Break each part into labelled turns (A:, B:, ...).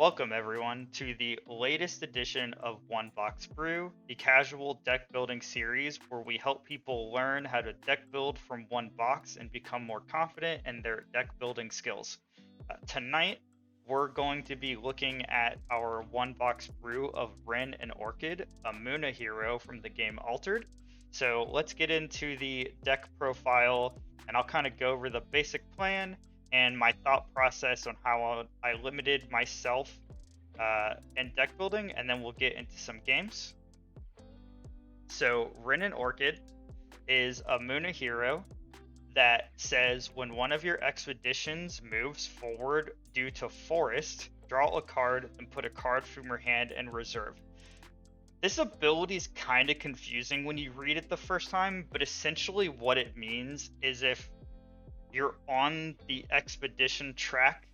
A: Welcome everyone to the latest edition of One Box Brew, the casual deck building series where we help people learn how to deck build from one box and become more confident in their deck building skills. Tonight, we're going to be looking at our One Box Brew of Rin and Orchid, a Muna hero from the game Altered. So let's get into the deck profile and I'll kind of go over the basic plan and my thought process on how I limited myself in deck building, and then we'll get into some games. So Rin and Orchid is a Muna hero that says when one of your expeditions moves forward due to forest, draw a card and put a card from your hand in reserve. This ability is kind of confusing when you read it the first time, but essentially what it means is if you're on the expedition track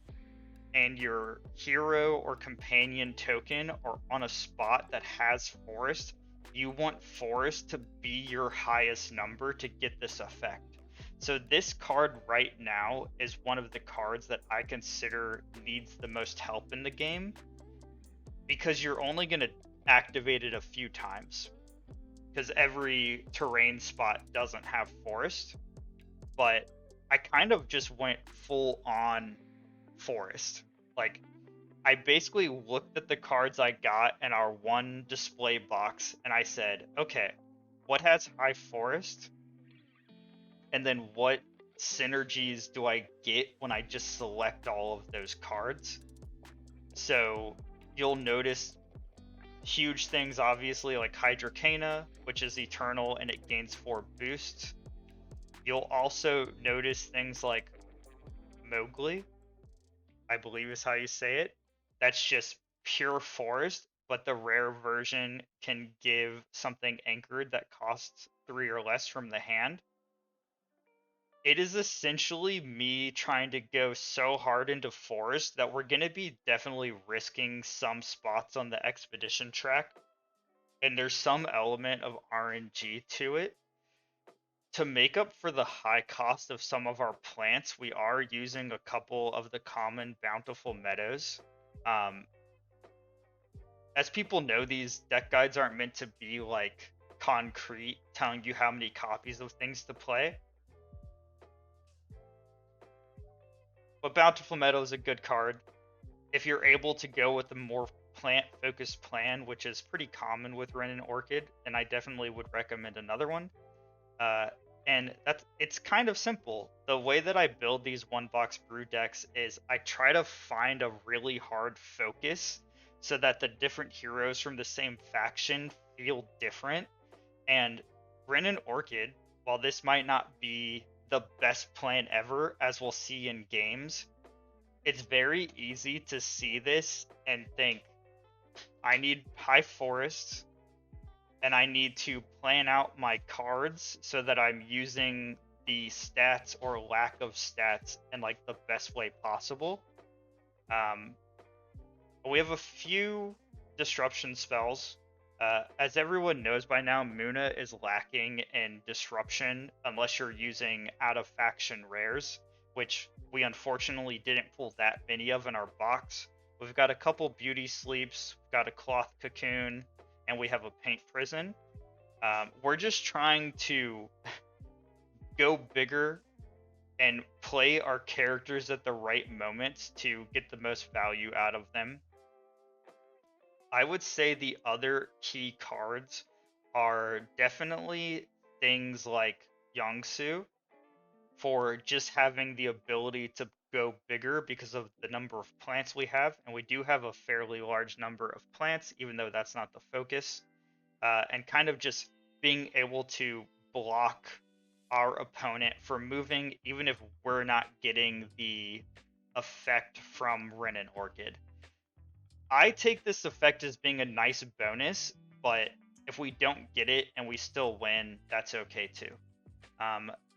A: and your hero or companion token are on a spot that has forest, you want forest to be your highest number to get this effect. So this card right now is one of the cards that I consider needs the most help in the game, because you're only going to activate it a few times, because every terrain spot doesn't have forest. But I kind of just went full on forest. Like, I basically looked at the cards I got in our one display box and I said, okay, what has high forest? And then what synergies do I get when I just select all of those cards? So you'll notice huge things, obviously, like Hydrocana, which is eternal and it gains 4 boosts. You'll also notice things like Mowgli, I believe is how you say it. That's just pure forest, but the rare version can give something anchored that costs 3 or less from the hand. It is essentially me trying to go so hard into forest that we're going to be definitely risking some spots on the expedition track, and there's some element of RNG to it. To make up for the high cost of some of our plants, we are using a couple of the common bountiful meadows. As people know, these deck guides aren't meant to be like concrete, telling you how many copies of things to play. But Bountiful Meadow is a good card. If you're able to go with a more plant-focused plan, which is pretty common with Rin and Orchid, and I definitely would recommend another one. And it's kind of simple. The way that I build these one box brew decks is I try to find a really hard focus so that the different heroes from the same faction feel different. And Rin and Orchid, while this might not be the best plan ever, as we'll see in games, it's very easy to see this and think, I need high forests, and I need to plan out my cards so that I'm using the stats or lack of stats in like the best way possible. We have a few disruption spells. As everyone knows by now, Muna is lacking in disruption unless you're using out of faction rares, which we unfortunately didn't pull that many of in our box. We've got a couple beauty sleeps, we've got a cloth cocoon, and we have a paint prison. We're just trying to go bigger and play our characters at the right moments to get the most value out of them. I would say the other key cards are definitely things like Yongsu, for just having the ability to go bigger because of the number of plants we have, and we do have a fairly large number of plants, even though that's not the focus, and kind of just being able to block our opponent from moving, even if we're not getting the effect from Rin and Orchid. I take this effect as being a nice bonus, but if we don't get it and we still win, that's okay too.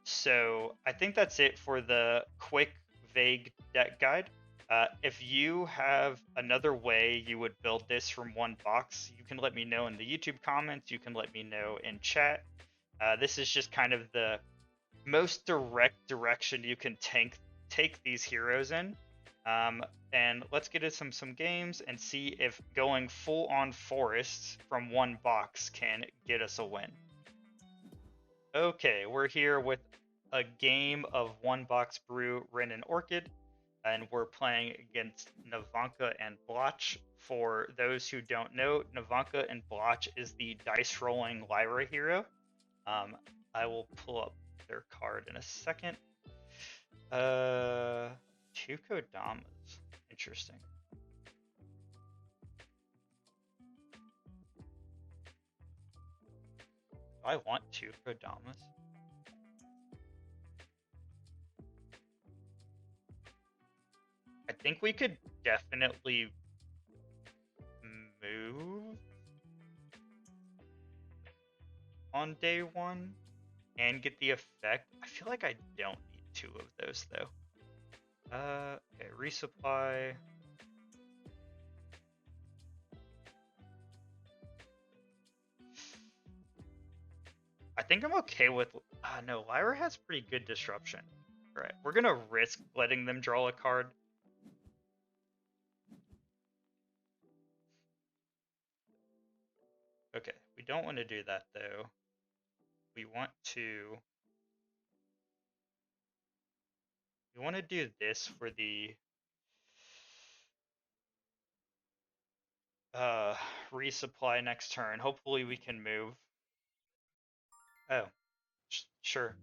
A: So I think that's it for the quick, vague deck guide. If you have another way you would build this from one box, you can let me know in the YouTube comments, you can let me know in chat. This is just kind of the most direct direction you can take these heroes in. And let's get into some games and see if going full on forests from one box can get us a win. Okay, we're here with a game of One Box Brew, Rin and Orchid, and we're playing against Nevenka and Blotch. For those who don't know, Nevenka and Blotch is the dice rolling Lyra hero. I will pull up their card in a second. Two Kodamas. Interesting. I want two Kodamas. I think we could definitely move on day one and get the effect. I feel like I don't need two of those though. Okay, resupply. I think I'm okay with. No, Lyra has pretty good disruption. All right, we're gonna risk letting them draw a card. Okay, we don't want to do that though. We want to. We want to do this for the resupply next turn. Hopefully we can move. Oh, sure.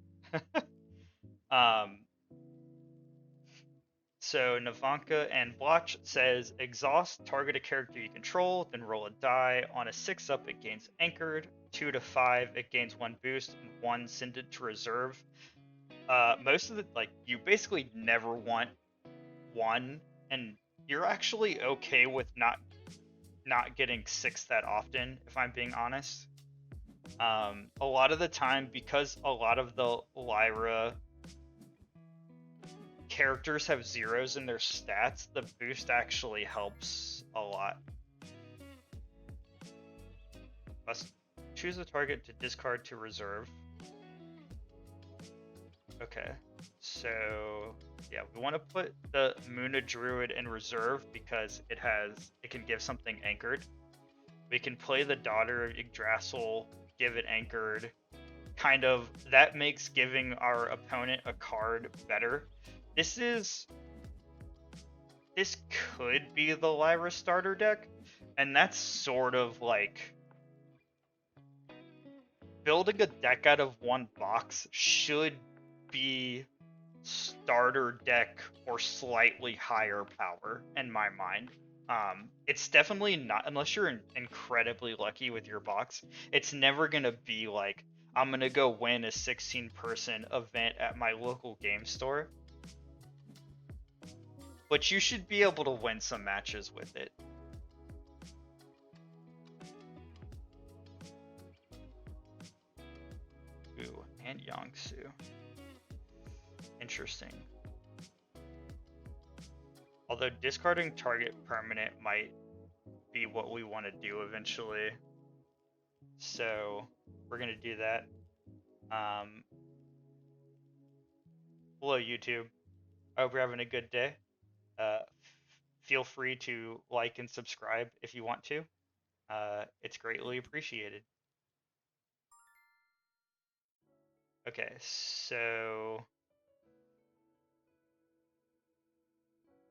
A: So Nevenka and Blotch says exhaust, target a character you control, then roll a die. On a 6-up, it gains anchored. 2 to 5, it gains 1 boost, and 1 send it to reserve. Most of the you basically never want 1, and you're actually okay with not getting 6 that often, if I'm being honest. A lot of the time, because a lot of the Lyra characters have zeros in their stats, the boost actually helps a lot. Must choose a target to discard to reserve. Okay, so yeah, we want to put the Muna Druid in reserve because it can give something anchored. We can play the Daughter of Yggdrasil, give it anchored. Kind of, that makes giving our opponent a card better. This could be the Lyra starter deck, and that's sort of like building a deck out of one box should be starter deck or slightly higher power in my mind. It's definitely not, unless you're incredibly lucky with your box, it's never gonna be like, I'm gonna go win a 16-person event at my local game store. But you should be able to win some matches with it. Ooh, and Yangsu. Interesting. Although discarding target permanent might be what we want to do eventually. So we're going to do that. Hello, YouTube. I hope you're having a good day. Feel free to like and subscribe if you want to. It's greatly appreciated. Okay, so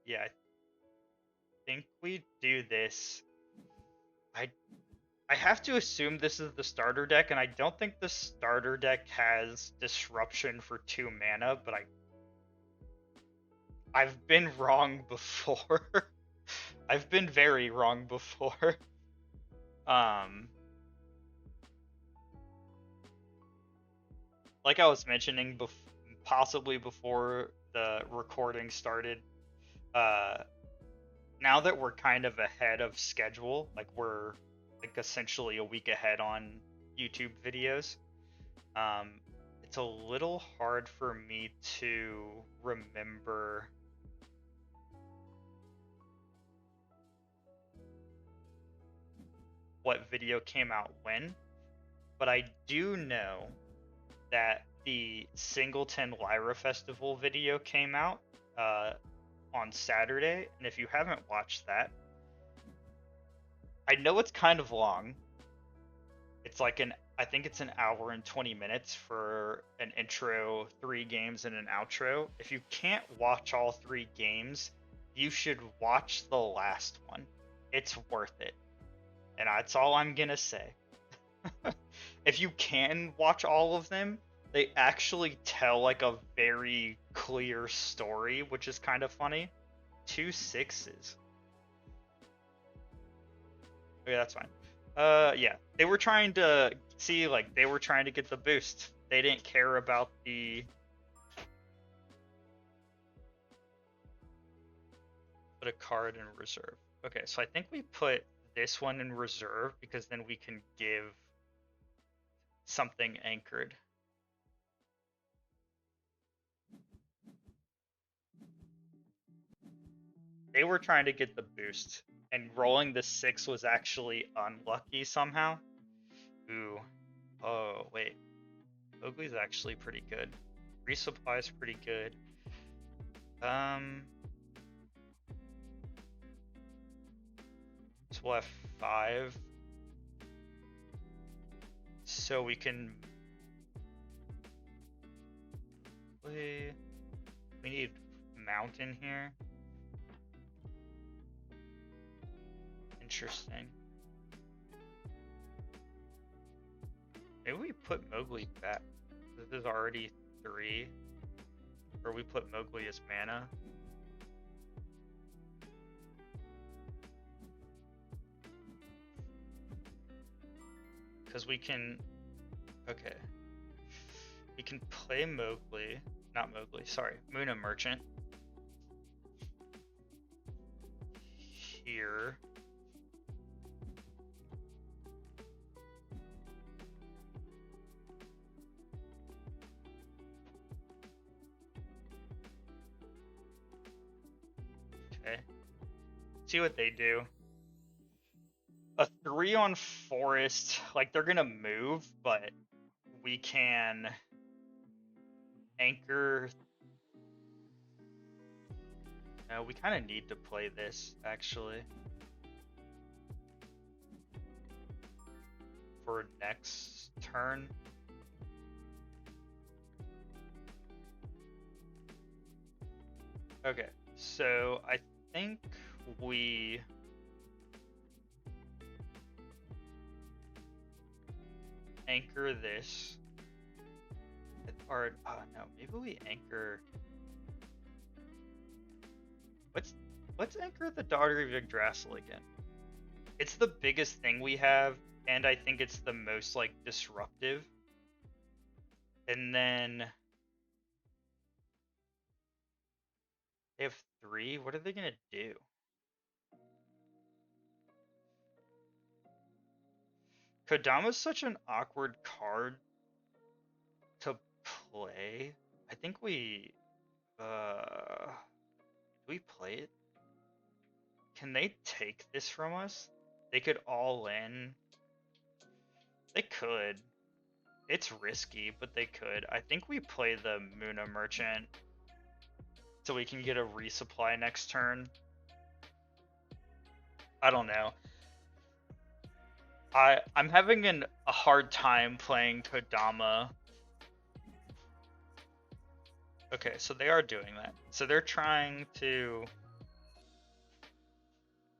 A: yeah, I think we do this. I have to assume this is the starter deck, and I don't think the starter deck has disruption for 2 mana, but I've been wrong before. I've been very wrong before. Like I was mentioning possibly before the recording started, now that we're kind of ahead of schedule, like we're like essentially a week ahead on YouTube videos, it's a little hard for me to remember what video came out when, but I do know that the Singleton Lyra Festival video came out on Saturday, and if you haven't watched that, I know it's kind of long. It's like I think it's an hour and 20 minutes for an intro, 3 games, and an outro. If you can't watch all 3 games, you should watch the last one. It's worth it. And that's all I'm gonna say. If you can watch all of them, they actually tell like a very clear story, which is kind of funny. 2 6s. Okay, that's fine. Yeah, they were trying to see, like, they were trying to get the boost. They didn't care about the. Put a card in reserve. Okay, so I think we put this one in reserve because then we can give something anchored. They were trying to get the boost, and rolling the 6 was actually unlucky somehow. Ooh. Oh, wait. Mowgli's actually pretty good. Resupply's pretty good. So we'll have 5. So we can. We need mountain here. Interesting. Maybe we put Mowgli back. This is already 3. Or we put Mowgli as mana. Because we can. Okay. We can play Mowgli. Not Mowgli, sorry. Muna Merchant. Here. Okay. See what they do. A 3 on forest, like they're gonna move, but we can anchor. No, we kind of need to play this actually for next turn. Okay, so I think we anchor this, or no, maybe we anchor. Let's anchor the Daughter of Yggdrasil again. It's the biggest thing we have, and I think it's the most like disruptive. And then they have 3. What are they gonna do? Kodama's such an awkward card to play. I think we do we play it? Can they take this from us? They could all in. They could. It's risky, but they could. I think we play the Muna Merchant so we can get a resupply next turn. I don't know. I'm having a hard time playing Kodama. Okay, so they are doing that. So they're trying to.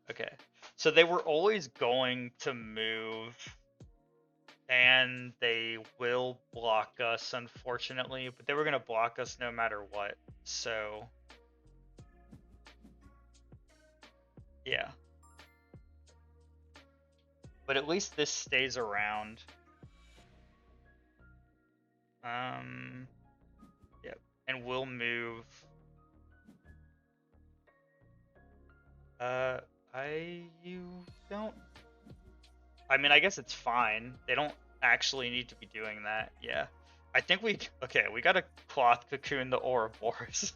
A: Okay, so they were always going to move, and they will block us, unfortunately, but they were going to block us no matter what, so. Yeah. But at least this stays around. Yep, and we'll move. You don't. I mean, I guess it's fine. They don't actually need to be doing that. Yeah. I think we gotta cloth cocoon the Ouroboros.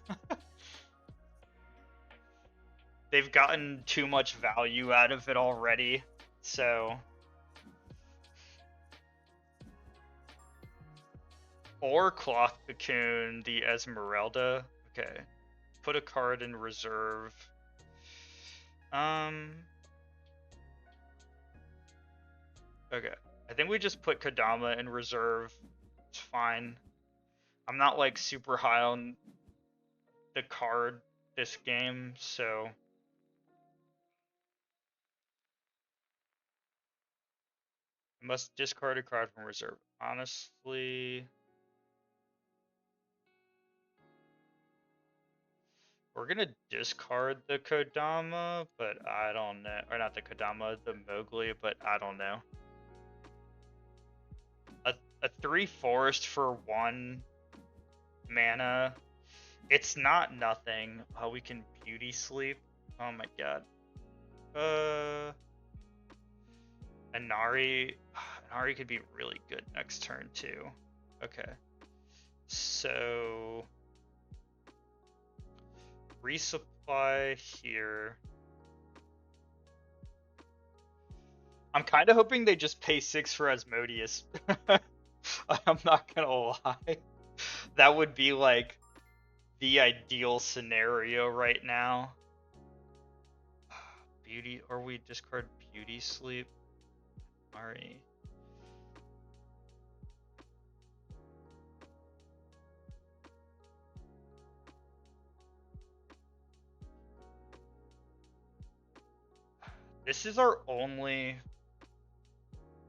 A: They've gotten too much value out of it already, so. Or cloth cocoon the Esmeralda. Okay. put a card in reserve. Okay. I think we just put Kodama in reserve. It's fine. I'm not like super high on the card this game, so I must discard a card from reserve. Honestly, we're gonna discard the Kodama, but I don't know. Or not the Kodama, the Mowgli, but I don't know. A 3 forest for 1 mana. It's not nothing. Oh, we can beauty sleep. Oh my god. Inari. Inari could be really good next turn too. Okay. So resupply here. I'm kind of hoping they just pay 6 for Asmodeus. I'm not gonna lie. That would be like the ideal scenario right now. Beauty, or we discard beauty sleep. Alright. This is our only...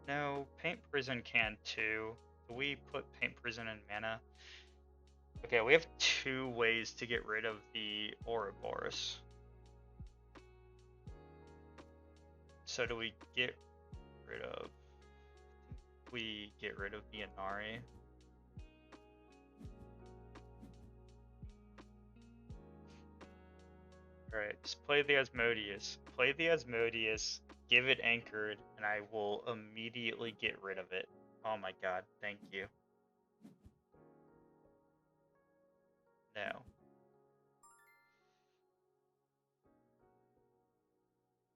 A: No, Paint Prison can too. We put Paint Prison in mana. Okay, we have 2 ways to get rid of the Ouroboros. So do we get rid of... We get rid of the Inari. Alright, just play the Asmodeus. Play the Asmodeus, give it anchored, and I will immediately get rid of it. Oh my god, thank you. No.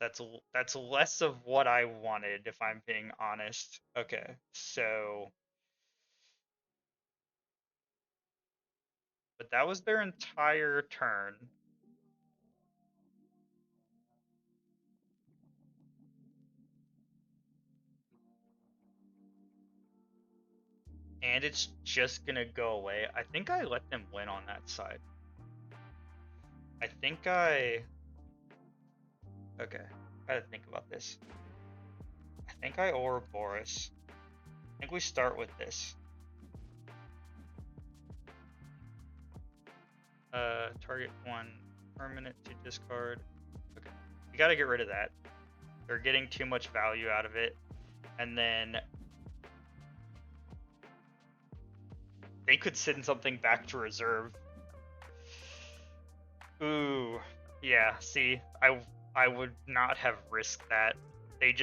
A: That's less of what I wanted, if I'm being honest. Okay, so... But that was their entire turn. And it's just gonna go away. I think I let them win on that side. I think I... Okay, I gotta think about this. I think I Ouroboros. I think we start with this. Target 1 permanent to discard. Okay, we gotta get rid of that. They're getting too much value out of it. And then they could send something back to reserve. Ooh, yeah, see, I would not have risked that. They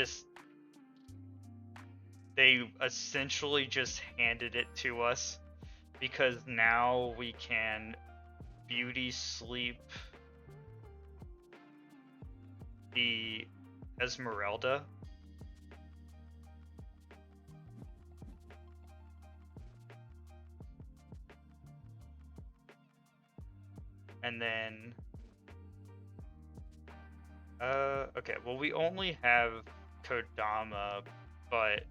A: essentially just handed it to us because now we can beauty sleep the Esmeralda. And then okay, well we only have Kodama, but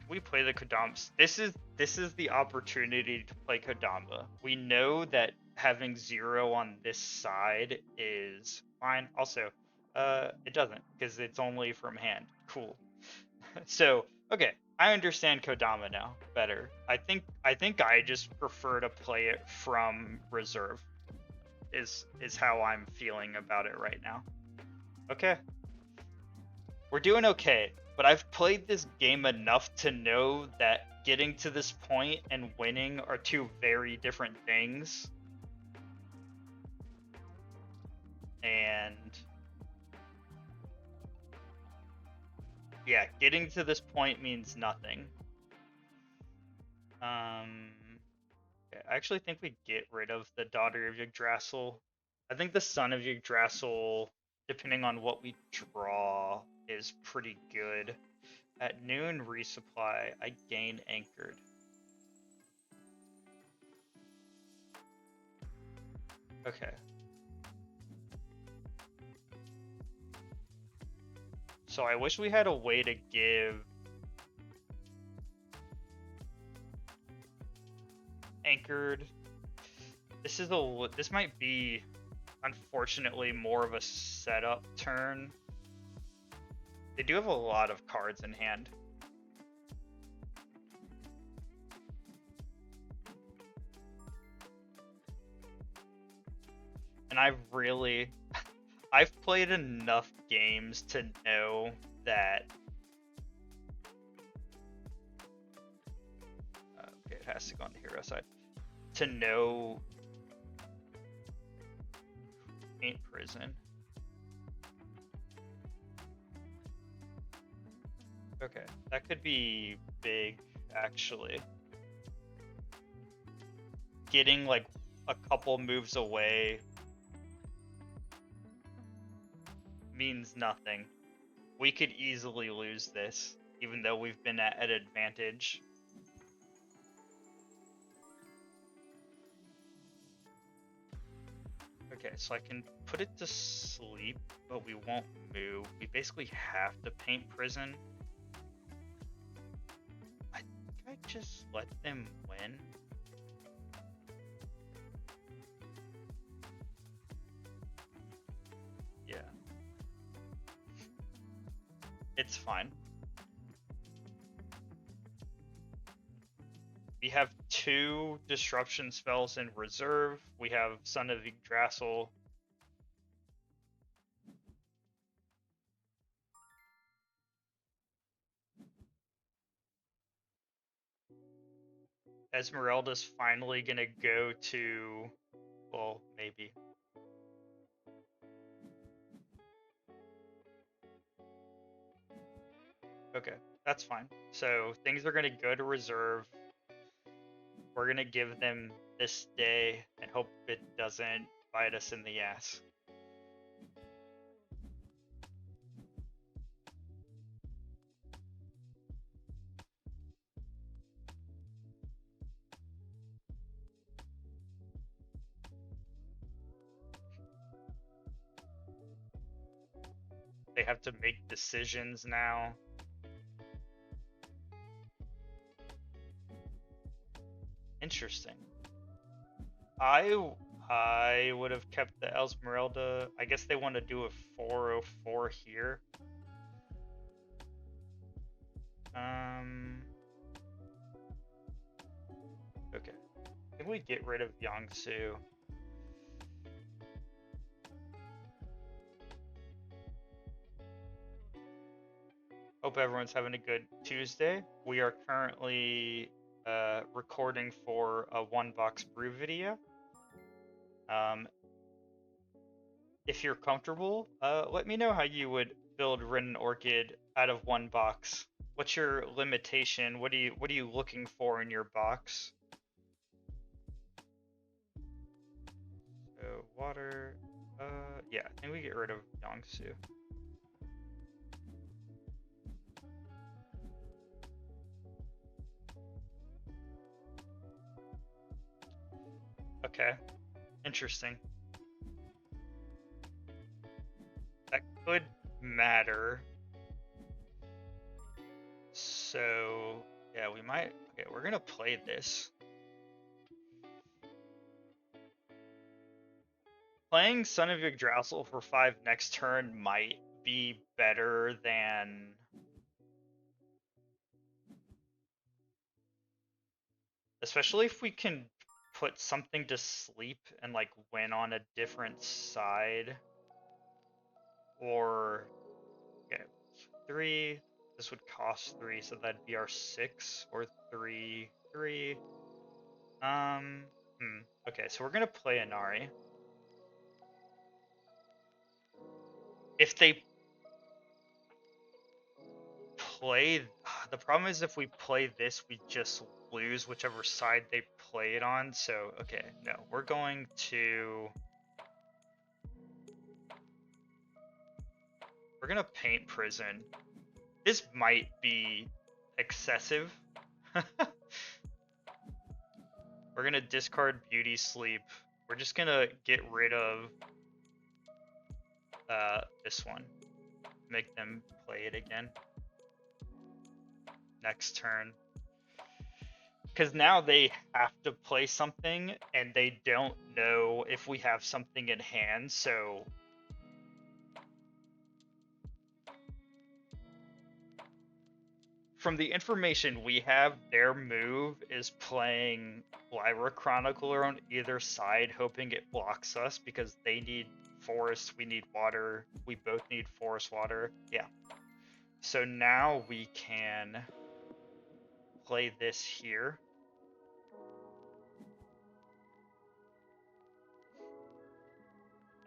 A: we play the Kodama. This is the opportunity to play Kodama. We know that having 0 on this side is fine. Also, it doesn't, because it's only from hand. Cool. So, okay, I understand Kodama now better. I think I just prefer to play it from reserve. Is how I'm feeling about it right now. Okay. We're doing okay, but I've played this game enough to know that getting to this point and winning are 2 very different things. And yeah, getting to this point means nothing. I actually think we get rid of the Daughter of Yggdrasil. I think the Son of Yggdrasil, depending on what we draw, is pretty good. At noon resupply, I gain anchored. Okay. So I wish we had a way to give anchored. This might be, unfortunately, more of a setup turn. They do have a lot of cards in hand. And I've played enough games to know that. Okay, it has to go on the hero side. To know Paint Prison. Okay, that could be big, actually. Getting like a couple moves away means nothing. We could easily lose this, even though we've been at an advantage. Okay, so I can put it to sleep, but we won't move. We basically have to Paint Prison. I think I just let them win. Yeah. It's fine. We have 2 disruption spells in reserve. We have Son of Yggdrasil. Esmeralda's finally gonna go to, well, maybe. Okay, that's fine. So things are gonna go to reserve. We're gonna give them this day and hope it doesn't bite us in the ass. They have to make decisions now. Interesting. I would have kept the Esmeralda. I guess they want to do a 404 here. Okay. I think we get rid of Yangsu. Hope everyone's having a good Tuesday. We are currently recording for a One Box Brew video. If you're comfortable, let me know how you would build Rin Orchid out of one box. What's your limitation? What are you looking for in your box? So water. Yeah, I think we get rid of Yangsu. Okay, interesting. That could matter. So yeah, we might. Okay, we're gonna play this. Playing Son of Yggdrasil for 5 next turn might be better than. Especially if we can put something to sleep and like win on a different side. Or okay, 3. This would cost 3, so that'd be our 6 or 3, 3. Okay, so we're gonna play Inari. If they play, the problem is if we play this, we just lose whichever side they play it on. So okay, no, we're going to. We're gonna Paint Prison. This might be excessive. We're gonna discard Beauty Sleep. We're just gonna get rid of this one. Make them play it again. Next turn. Because now they have to play something, and they don't know if we have something in hand, so... From the information we have, their move is playing Lyra Chronicler on either side, hoping it blocks us, because they need forest, we need water, we both need forest water. Yeah. So now we can play this here.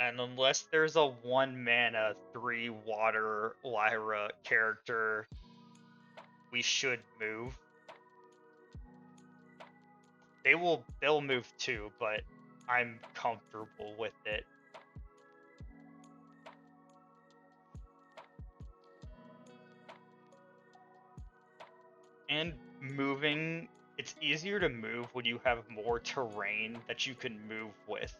A: And unless there's a 1 mana 3 water Lyra character, we should move. They'll move too, but I'm comfortable with it. And moving, it's easier to move when you have more terrain that you can move with.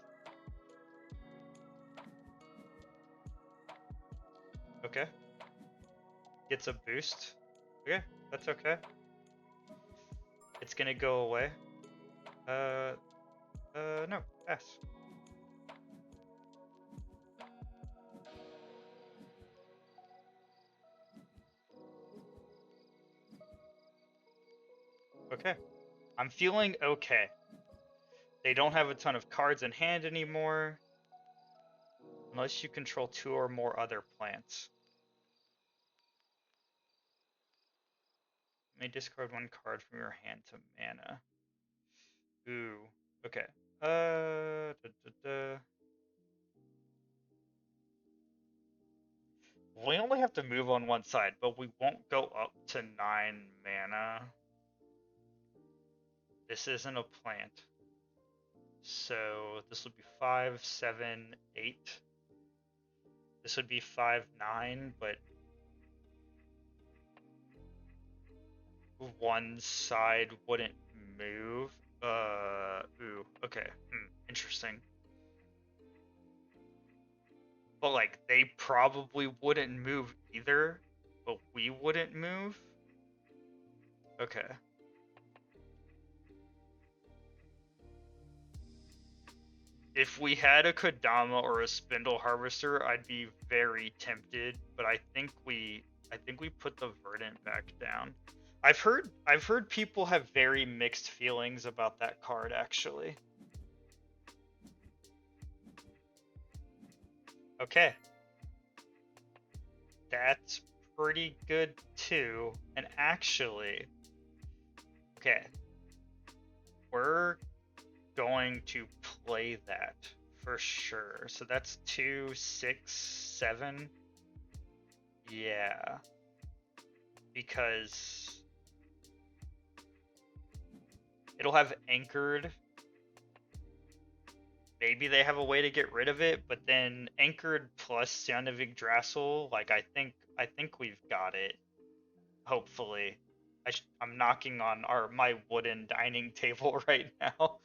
A: Okay. Gets a boost. Okay, that's okay. It's gonna go away. No, pass. Okay. I'm feeling okay. They don't have a ton of cards in hand anymore. Unless you control 2 or more other plants. You may discard 1 card from your hand to mana. Ooh, okay. We only have to move on one side, but we won't go up to 9 mana. This isn't a plant. So this would be 5, 7, 8. This would be 5, 9, but one side wouldn't move. Ooh, okay. Interesting. But like, they probably wouldn't move either, but we wouldn't move? Okay. If we had a Kodama or a Spindle Harvester, I'd be very tempted, but I think we put the Verdant back down. I've heard people have very mixed feelings about that card, actually. Okay. That's pretty good too. And actually, okay, we're going to play that for sure. So that's 2, 6, 7. Yeah. Because it'll have anchored. Maybe they have a way to get rid of it, but then anchored plus Sound of Yggdrasil, like I think we've got it. Hopefully. I'm knocking on my wooden dining table right now.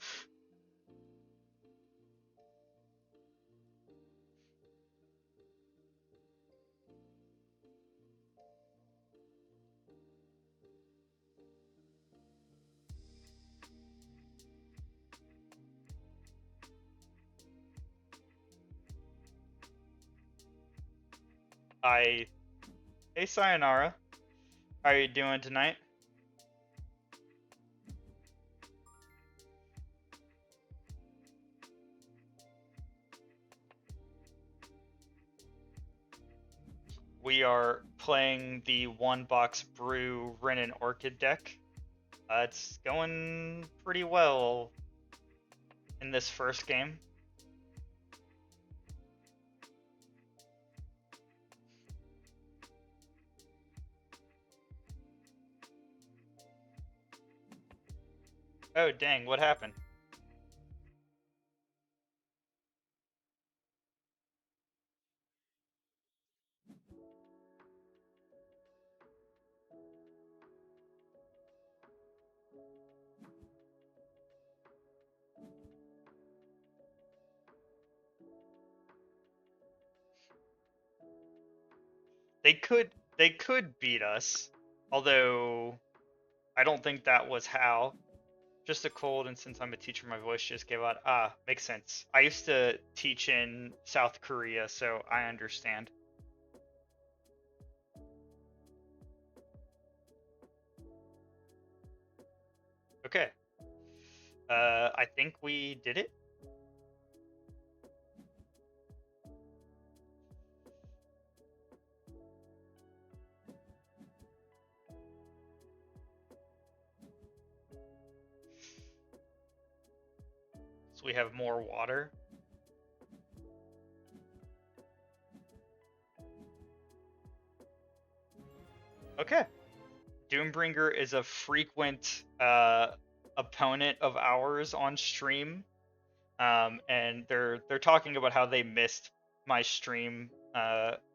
A: Hey Sayonara. How are you doing tonight? We are playing the One Box Brew Rin Orchid deck. It's going pretty well in this first game. Oh dang, what happened? they could beat us, although I don't think that was how. Just a cold, and since I'm a teacher, my voice just gave out. Ah, makes sense. I used to teach in South Korea, so I understand. Okay. I think we did it. So we have more water. Okay. Doombringer is a frequent opponent of ours on stream. And they're talking about how they missed my stream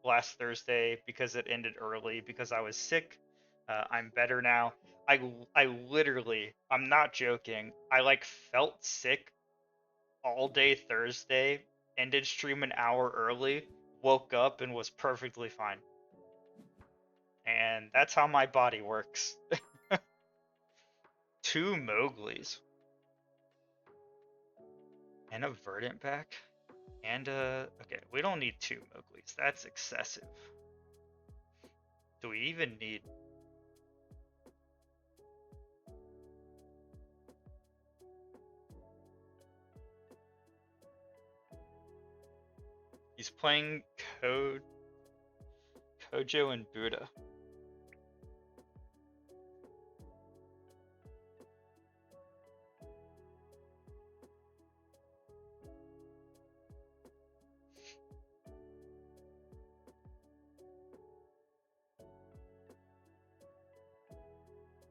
A: last Thursday because it ended early because I was sick. I'm better now. I literally, I'm not joking. I like felt sick all day Thursday, ended stream an hour early, woke up and was perfectly fine. And that's how my body works. 2 Mowglis and a Verdant back. And okay, we don't need 2 Mowglis. That's excessive. Do we even need? He's playing Kojo and Booda.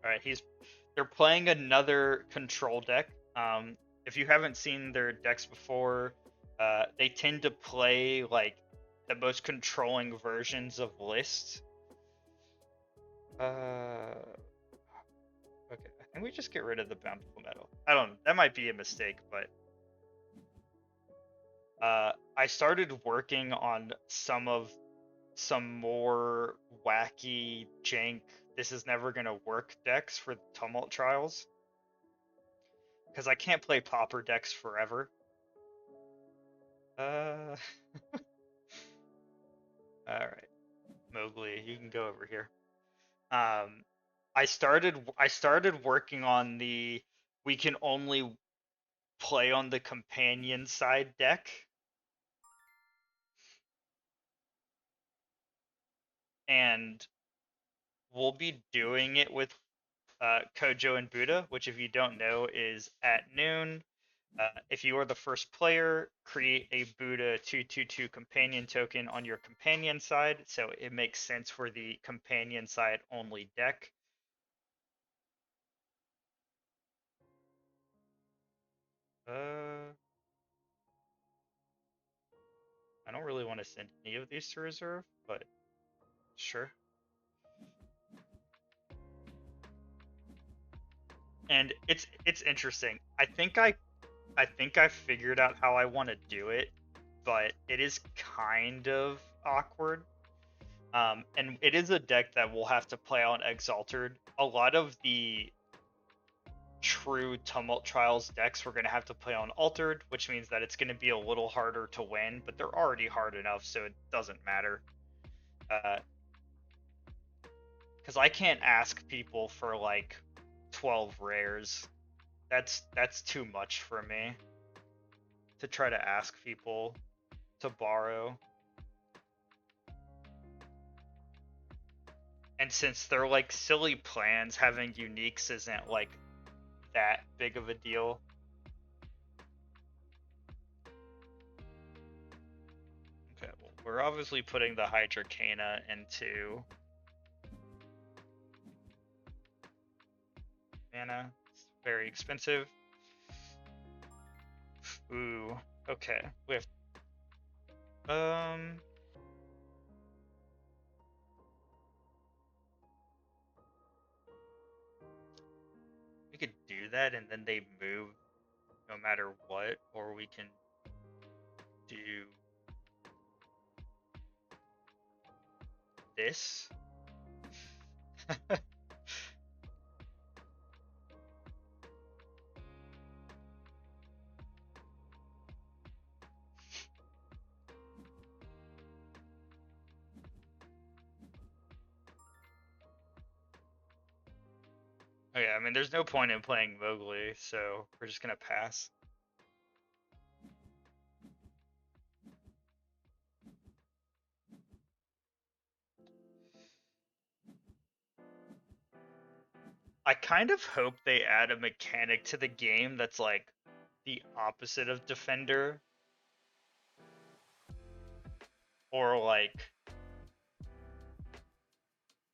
A: All right, they're playing another control deck. If you haven't seen their decks before, they tend to play like the most controlling versions of lists. Okay, I think we just get rid of the bountiful metal. I don't. That might be a mistake, but I started working on some more wacky jank. This is never gonna work decks for Tumult Trials because I can't play Pauper decks forever. All right, Mowgli, you can go over here. I started working on the we can only play on the companion side deck, and we'll be doing it with Kojo and Booda, which if you don't know is at noon. If you are the first player, create a Buddha 2/2/2 companion token on your companion side, so it makes sense for the companion side only deck. I don't really want to send any of these to reserve, but sure. And it's interesting. I think I figured out how I want to do it, but it is kind of awkward. And it is a deck that we'll have to play on Exalted. A lot of the true Tumult Trials decks we're going to have to play on Altered, which means that it's going to be a little harder to win, but they're already hard enough, so it doesn't matter. Because I can't ask people for like 12 rares. That's too much for me to try to ask people to borrow. And since they're like silly plans, having uniques isn't like that big of a deal. Okay, well, we're obviously putting the Hydrocana into mana. It's very expensive. Ooh, okay. We have we could do that and then they move no matter what, or we can do this. Okay, I mean, there's no point in playing Mowgli, so we're just gonna pass. I kind of hope they add a mechanic to the game that's like the opposite of Defender. Or like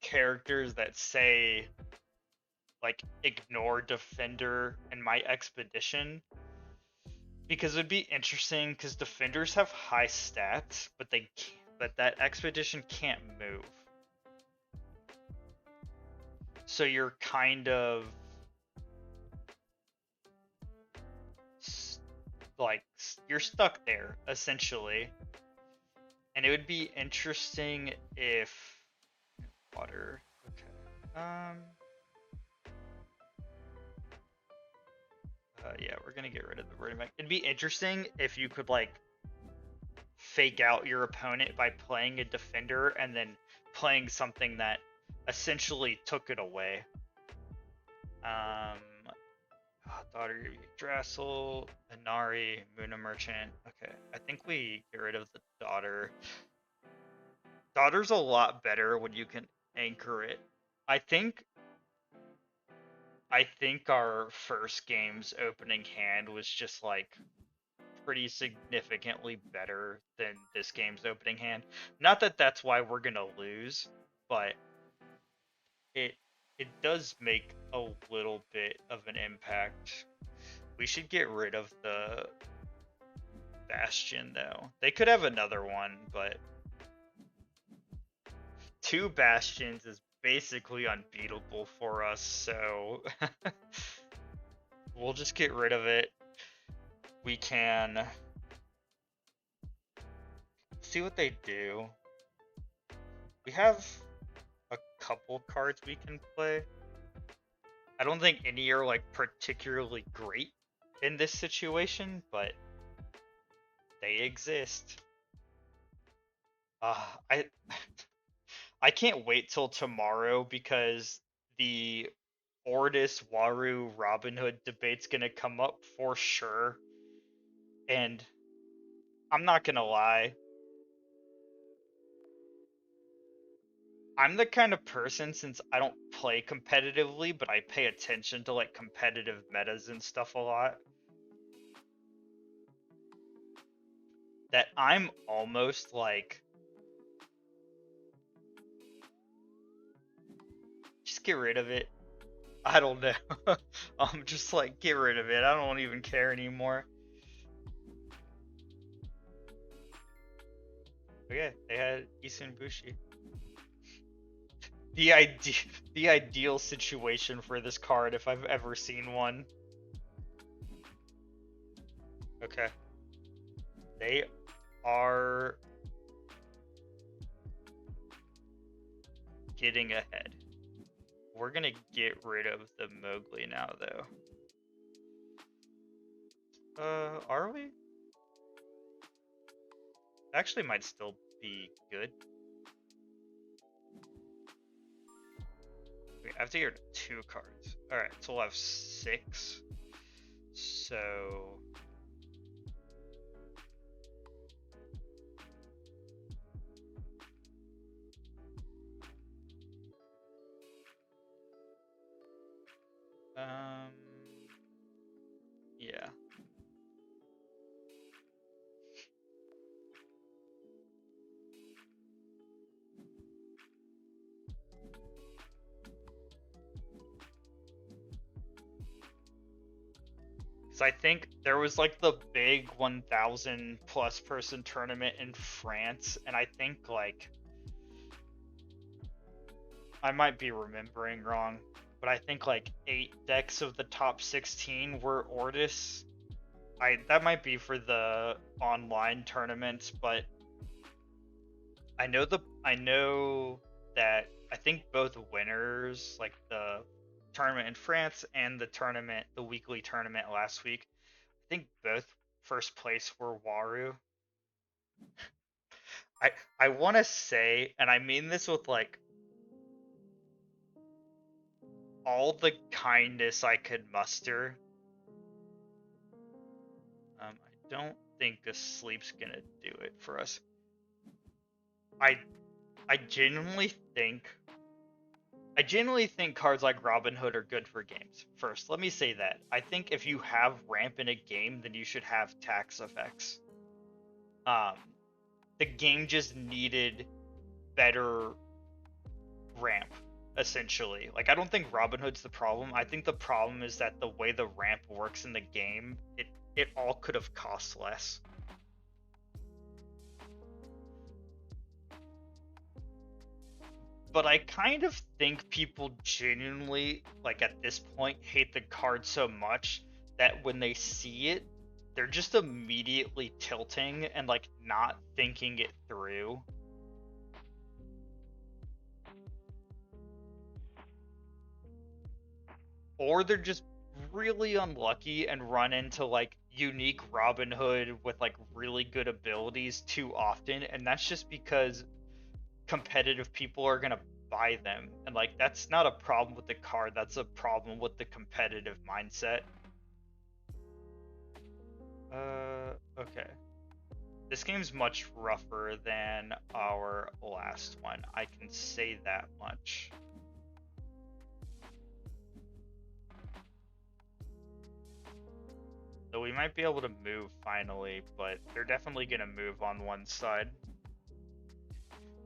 A: characters that say like ignore Defender in my expedition. Because it would be interesting because Defenders have high stats, but that expedition can't move. So you're kind of like you're stuck there essentially. And it would be interesting if water. Okay. Yeah, we're gonna get rid of the birdie mic. It'd be interesting if you could like fake out your opponent by playing a defender and then playing something that essentially took it away. Daughter Drassel, Inari, Muna Merchant. Okay, I think we get rid of the daughter. Daughter's a lot better when you can anchor it. I think our first game's opening hand was just like pretty significantly better than this game's opening hand. Not that that's why we're gonna lose, but it does make a little bit of an impact. We should get rid of the Bastion though. They could have another one, but 2 Bastions is basically unbeatable for us, so we'll just get rid of it. We can see what they do. We have a couple cards we can play. I don't think any are like particularly great in this situation, but they exist. I can't wait till tomorrow because the Ordis, Waru, Robin Hood debate's gonna come up for sure. And I'm not gonna lie, I'm the kind of person, since I don't play competitively, but I pay attention to like competitive metas and stuff a lot, that I'm almost like, just get rid of it. I don't know. I'm just like, get rid of it. I don't even care anymore. Okay, they had Isun Bushi. The ideal situation for this card if I've ever seen one. Okay. They are getting ahead. We're gonna get rid of the Mowgli now though. Are we? Actually might still be good. I have to get 2 cards. Alright, so we'll have 6. So yeah. So I think there was like the big 1,000 plus person tournament in France, and I think like, I might be remembering wrong, but I think like 8 decks of the top 16 were Ordis. That might be for the online tournaments, but I know that I think both winners, like the tournament in France and the weekly tournament last week, I think both first place were Waru. I want to say, and I mean this with like all the kindness I could muster. I don't think this sleep's gonna do it for us. I genuinely think cards like Robin Hood are good for games. First, let me say that. I think if you have ramp in a game, then you should have tax effects. The game just needed better ramp, essentially. Like, I don't think Robin Hood's the problem. I think the problem is that the way the ramp works in the game, it all could have cost less. But I kind of think people genuinely, like at this point, hate the card so much that when they see it, they're just immediately tilting and like not thinking it through. Or they're just really unlucky and run into like unique Robin Hood with like really good abilities too often, and that's just because competitive people are gonna buy them, and like that's not a problem with the card, that's a problem with the competitive mindset. Okay. This game's much rougher than our last one, I can say that much. So we might be able to move finally, but they're definitely gonna move on one side.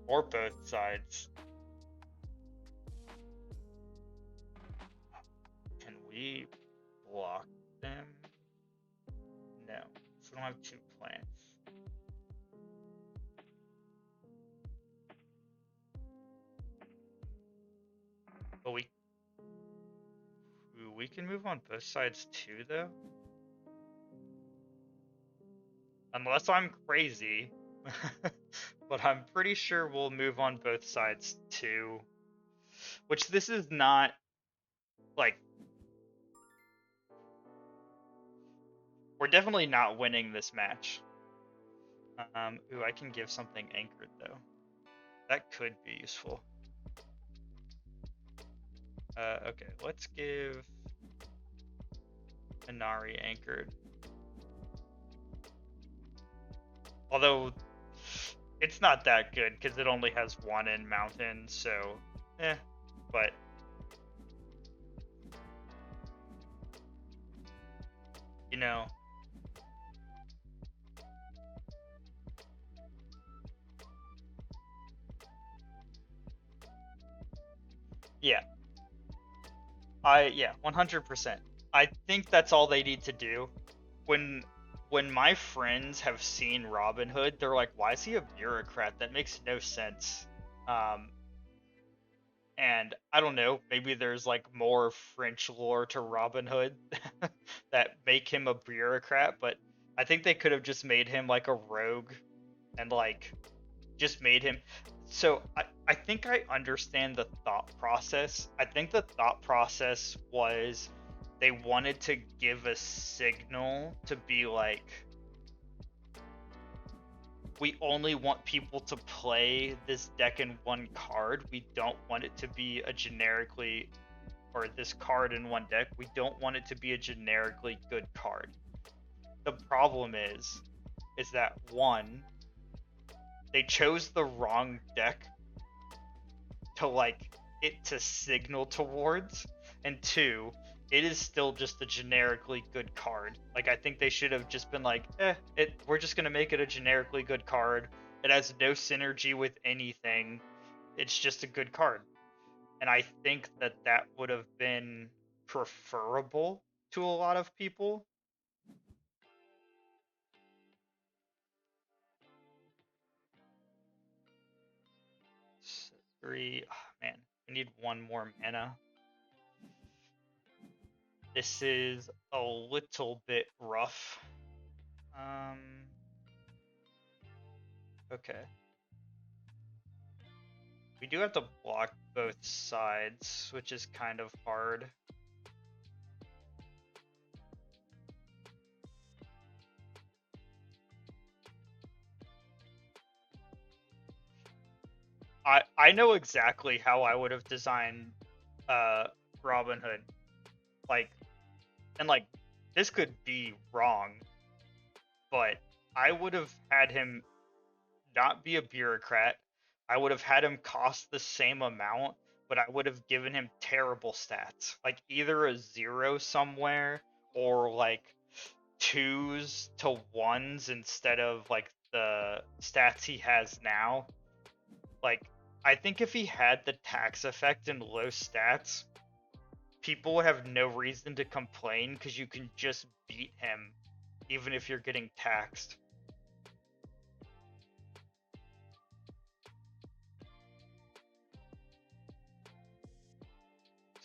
A: Or both sides. Can we block them? No. So we don't have 2 plants. But we can move on both sides too, though? Unless I'm crazy. But I'm pretty sure we'll move on both sides too. Which this is not, like... We're definitely not winning this match. Ooh, I can give something anchored, though. That could be useful. Okay, let's give Inari anchored. Although, it's not that good, because it only has 1 in mountain, so, but... You know... Yeah. Yeah, 100%. I think that's all they need to do. When my friends have seen Robin Hood, they're like, why is he a bureaucrat? That makes no sense. And I don't know, maybe there's like more French lore to Robin Hood that make him a bureaucrat, but I think they could have just made him like a rogue and like just made him. So I think I understand the thought process. I think the thought process was they wanted to give a signal to be like, we only want people to play this deck in 1 card. We don't want it to be a generically, or this card in 1 deck. We don't want it to be a generically good card. The problem is that 1, they chose the wrong deck to like it to signal towards, and 2, it is still just a generically good card. Like, I think they should have just been like, we're just gonna make it a generically good card. It has no synergy with anything. It's just a good card. And I think that that would have been preferable to a lot of people. So 3, oh, man, we need 1 more mana. This is a little bit rough. Okay. We do have to block both sides, which is kind of hard. I know exactly how I would have designed Robin Hood. Like, and like, this could be wrong, but I would have had him not be a bureaucrat. I would have had him cost the same amount, but I would have given him terrible stats. Like either a 0 somewhere or like 2s to 1s instead of like the stats he has now. Like, I think if he had the tax effect and low stats, people would have no reason to complain because you can just beat him even if you're getting taxed.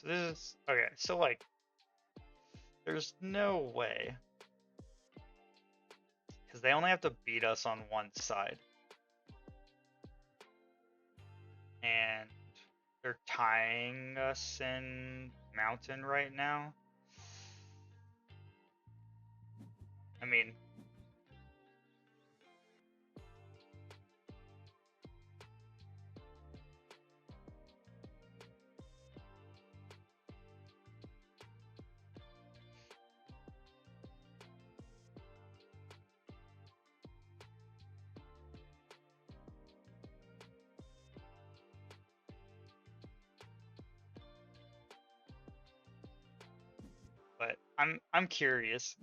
A: So this is okay. So like, there's no way because they only have to beat us on one side, and they're tying us in mountain right now. I mean, but I'm curious.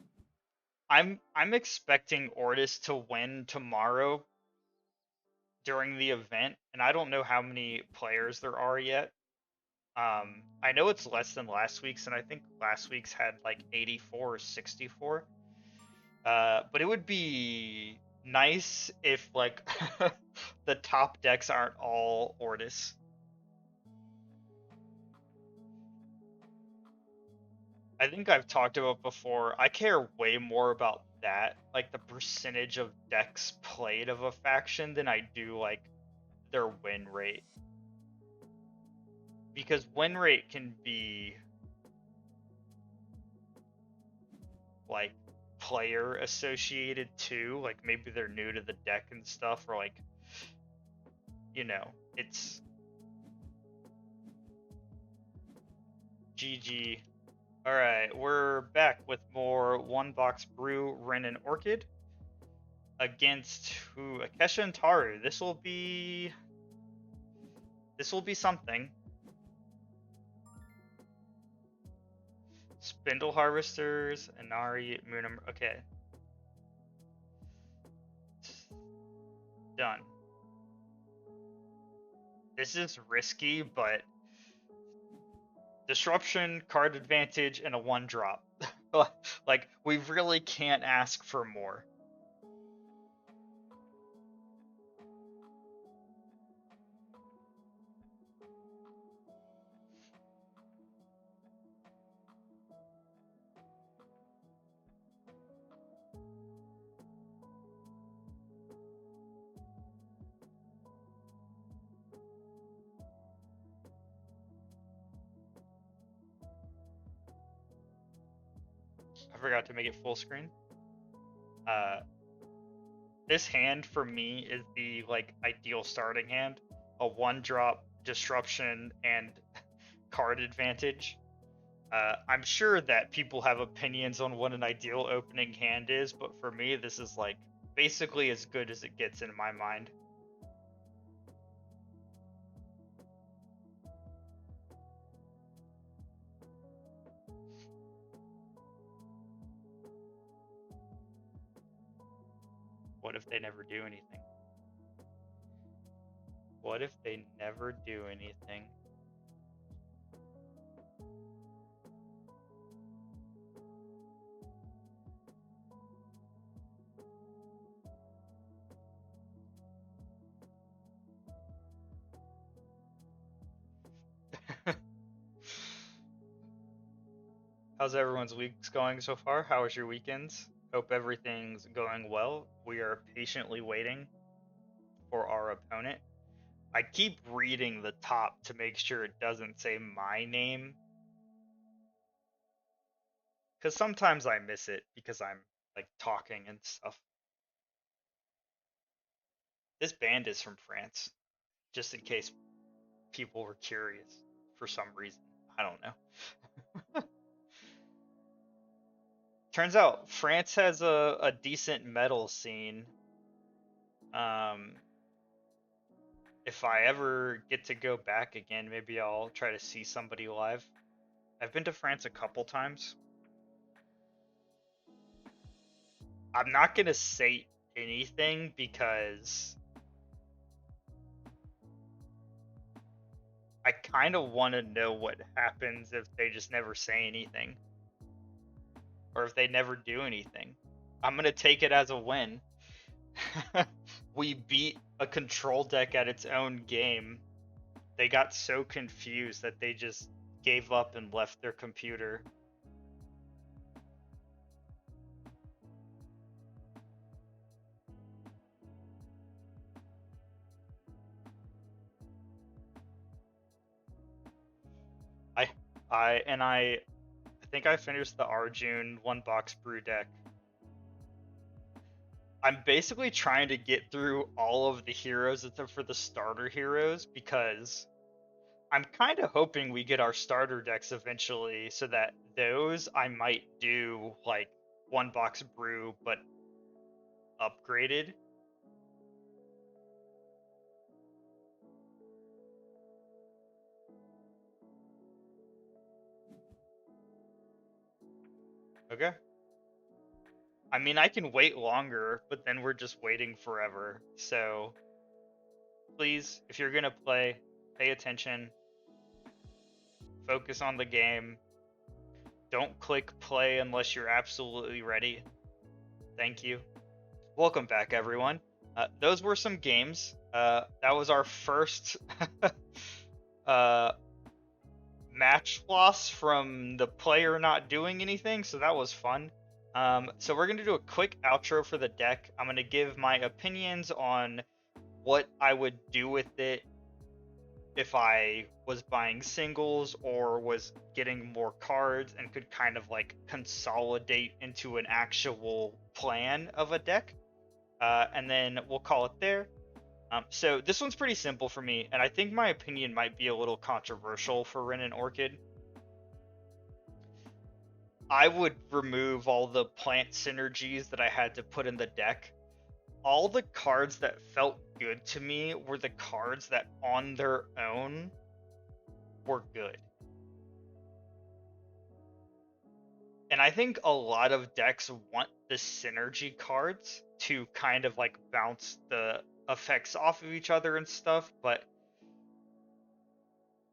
A: I'm expecting Ortis to win tomorrow during the event, and I don't know how many players there are yet. I know it's less than last week's, and I think last week's had like 84 or 64. But it would be nice if like the top decks aren't all Ortis. I think I've talked about before. I care way more about that, like the percentage of decks played of a faction, than I do like their win rate. Because win rate can be like player associated too. Like maybe they're new to the deck and stuff, or like, you know, it's GG. Alright, we're back with more One Box Brew, Rin and Orchid against who? Akesha and Taru. This will be something. Spindle Harvesters, Inari, Muna. Okay. Done. This is risky, but disruption, card advantage, and a 1-drop. Like, we really can't ask for more. I forgot to make it full screen. This hand for me is the like ideal starting hand. A 1-drop, disruption, and card advantage. I'm sure that people have opinions on what an ideal opening hand is, but for me, this is like basically as good as it gets in my mind. What if they never do anything? What if they never do anything? How's everyone's weeks going so far? How was your weekends? Hope everything's going well. We are patiently waiting for our opponent. I keep reading the top to make sure it doesn't say my name. Because sometimes I miss it because I'm like talking and stuff. This band is from France, just in case people were curious for some reason. I don't know. Turns out France has a decent metal scene. Um, if I ever get to go back again, maybe I'll try to see somebody live. I've been to France a couple times. I'm not gonna say anything because I kind of want to know what happens if they just never say anything or if they never do anything. I'm gonna take it as a win. We beat a control deck at its own game. They got so confused that they just gave up and left their computer. I I think I finished the Arjun One Box Brew deck. I'm basically trying to get through all of the heroes except for the starter heroes because I'm kind of hoping we get our starter decks eventually so that those I might do like One Box Brew but upgraded. Okay. I mean, I can wait longer, but then we're just waiting forever. So please, if you're going to play, pay attention, focus on the game. Don't click play unless you're absolutely ready. Thank you. Welcome back, everyone. Those were some games. That was our first uh, match loss from the player not doing anything, so that was fun. So we're going to do a quick outro for the deck. I'm going to give my opinions on what I would do with it if I was buying singles or was getting more cards and could kind of like consolidate into an actual plan of a deck. And then we'll call it there. So this one's pretty simple for me, and I think my opinion might be a little controversial for Rin Orchid. I would remove all the plant synergies that I had to put in the deck. All the cards that felt good to me were the cards that on their own were good. And I think a lot of decks want the synergy cards to kind of like bounce the effects off of each other and stuff, but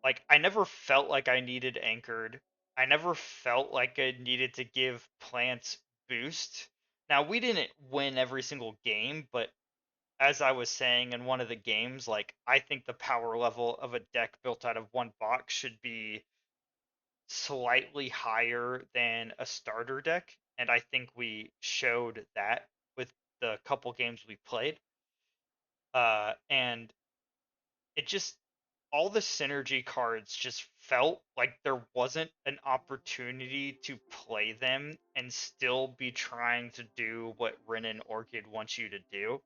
A: like I never felt like I needed anchored. I never felt like I needed to give plants boost. Now we didn't win every single game, but as I was saying in one of the games, like I think the power level of a deck built out of one box should be slightly higher than a starter deck, and I think we showed that with the couple games we played. And it just all the synergy cards just felt like there wasn't an opportunity to play them and still be trying to do what Rin and Orchid wants you to do.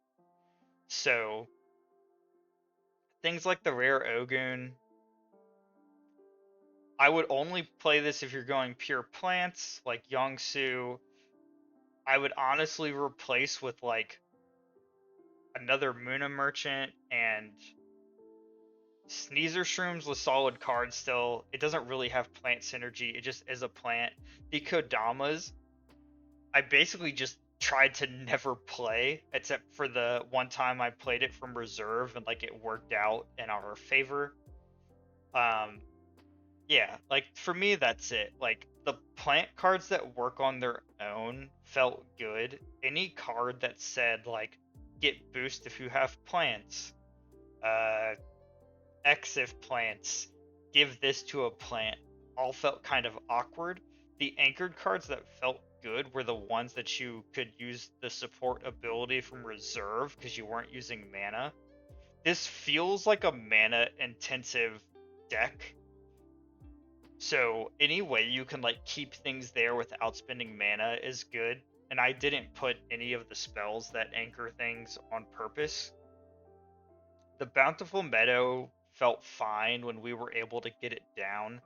A: So things like the rare Ogun, I would only play this if you're going pure plants, like Yongsu. I would honestly replace with like another Muna Merchant and Sneezer Shrooms with solid cards still. It doesn't really have plant synergy, it just is a plant. The Kodamas, I basically just tried to never play, except for the one time I played it from reserve and like it worked out in our favor. Um, yeah, like for me, that's it. Like the plant cards that work on their own felt good. Any card that said like get boost if you have plants, uh, X if plants, give this to a plant, all felt kind of awkward. The anchored cards that felt good were the ones that you could use the support ability from reserve because you weren't using mana. this feels like a mana intensive deck. So any way you can like keep things there without spending mana is good. And I didn't put any of the spells that anchor things on purpose. The Bountiful Meadow felt fine when we were able to get it down.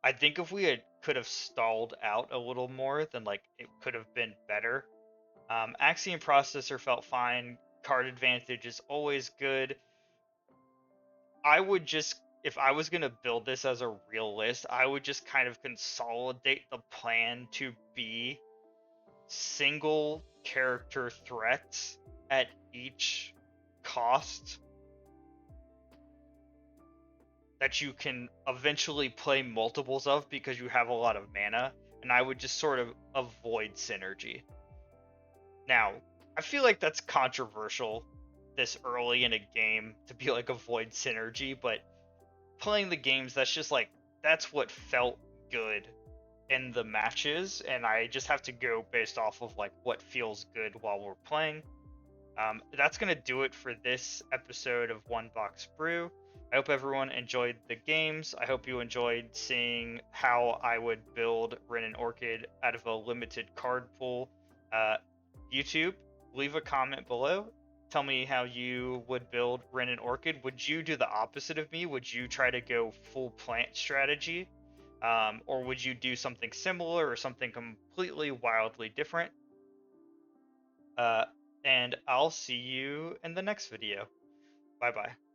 A: I think if we could have stalled out a little more, then like it could have been better. Axiom Processor felt fine. Card advantage is always good. I would just, if I was gonna build this as a real list, I would just kind of consolidate the plan to be single character threats at each cost that you can eventually play multiples of because you have a lot of mana, and I would just sort of avoid synergy. Now, I feel like that's controversial this early in a game to be like avoid synergy, but playing the games, that's just like, that's what felt good in the matches, and I just have to go based off of like what feels good while we're playing. That's gonna do it for this episode of One Box Brew. I hope everyone enjoyed the games. I hope you enjoyed seeing how I would build Rin Orchid out of a limited card pool. YouTube, leave a comment below. Tell me how you would build Rin Orchid. Would you do the opposite of me? Would you try to go full plant strategy? Or would you do something similar or something completely wildly different? And I'll see you in the next video. Bye bye.